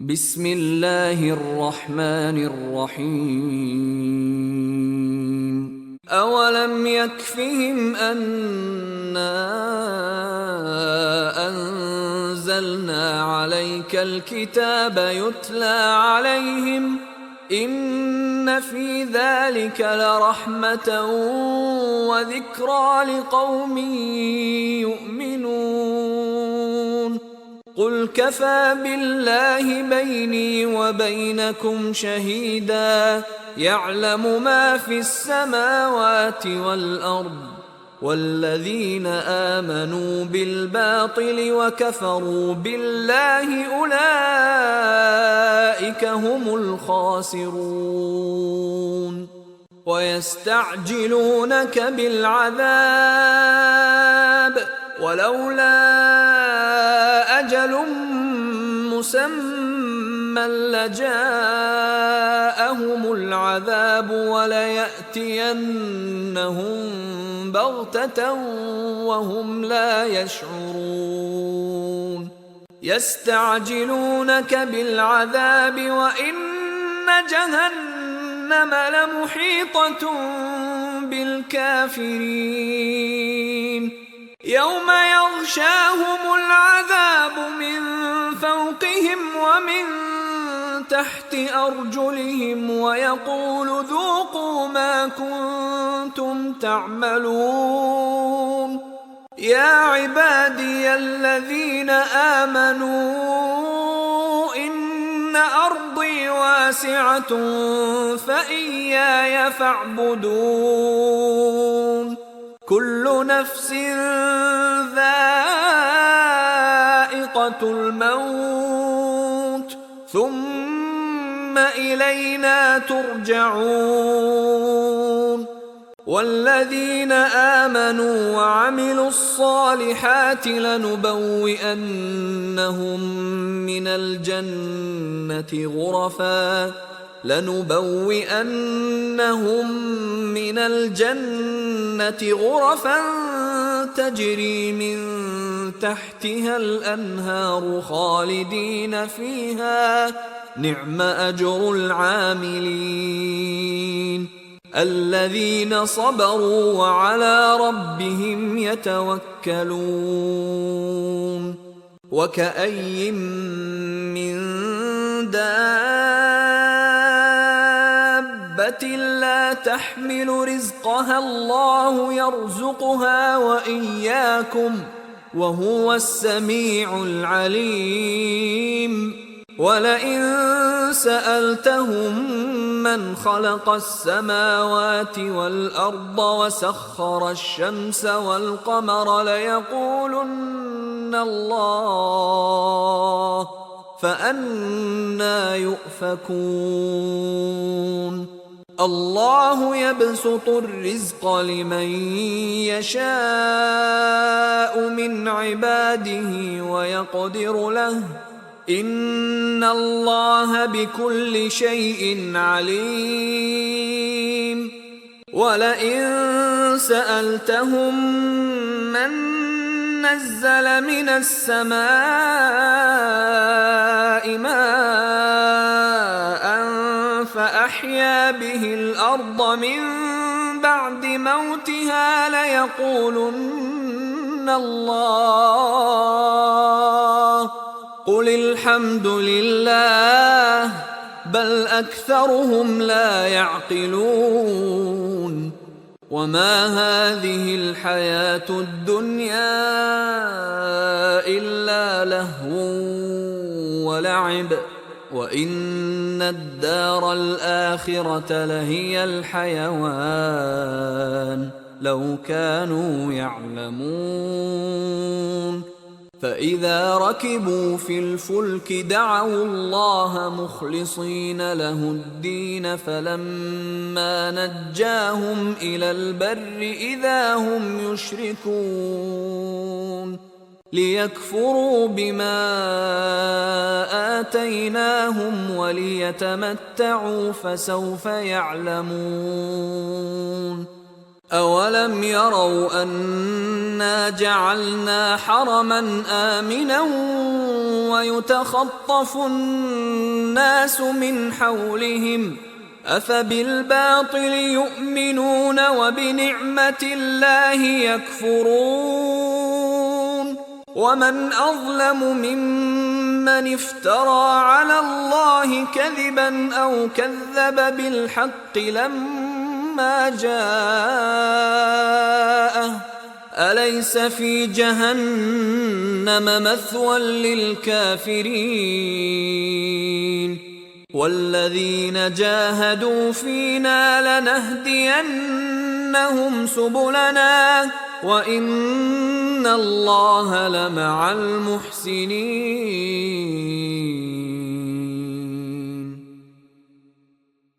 بسم الله الرحمن الرحيم. أولم يكفهم أنا أنزلنا عليك الكتاب يتلى عليهم إن في ذلك لرحمة وذكرى لقوم يؤمنون. قل كفى بالله بيني وبينكم شهيدا يعلم ما في السماوات والأرض والذين آمنوا بالباطل وكفروا بالله أولئك هم الخاسرون. ويستعجلونك بالعذاب ولولا أجل مسمى لجاءهم العذاب وليأتينهم بغتة وهم لا يشعرون. يستعجلونك بالعذاب وإن جهنم لمحيطة بالكافرين. يوم يغشاهم العذاب من فوقهم ومن تحت أرجلهم ويقول ذوقوا ما كنتم تعملون. يا عبادي الذين آمنوا إن أرضي واسعة فإياي فاعبدون. كل نفس ذائقة الموت ثم إلينا ترجعون. والذين آمنوا وعملوا الصالحات لنبوئنهم من الجنة غرفا تجري من تحتها الأنهار خالدين فيها نعم أجر العاملين الذين صبروا وعلى ربهم يتوكلون. وكأي من دابة لا تحمل رزقها الله يرزقها وإياكم وهو السميع العليم. ولئن سألتهم من خلق السماوات والأرض وسخر الشمس والقمر ليقولن الله فأنى يؤفكون. الله يبسط الرزق لمن يشاء من عباده ويقدر له إن الله بكل شيء عليم. ولئن سألتهم من نزل من السماء ماء فأحيا به الأرض من بعد موتها ليقولن الله قل الحمد لله بل أكثرهم لا يعقلون. وما هذه الحياة الدنيا إلا لهو ولعب وإن الدار الآخرة لهي الحيوان لو كانوا يعلمون. فإذا ركبوا في الفلك دعوا الله مخلصين له الدين فلما نجاهم إلى البر إذا هم يشركون. ليكفروا بما آتيناهم وليتمتعوا فسوف يعلمون. أولم يروا أنا جعلنا حرما آمنا ويتخطف الناس من حولهم أفبالباطل يؤمنون وبنعمة الله يكفرون ومن أظلم ممن افترى على الله كذبا أو كذب بالحق لما جاءه أليس في جهنم مثوى للكافرين والذين جاهدوا فينا لنهدينهم سبلنا وإن الله لمع المحسنين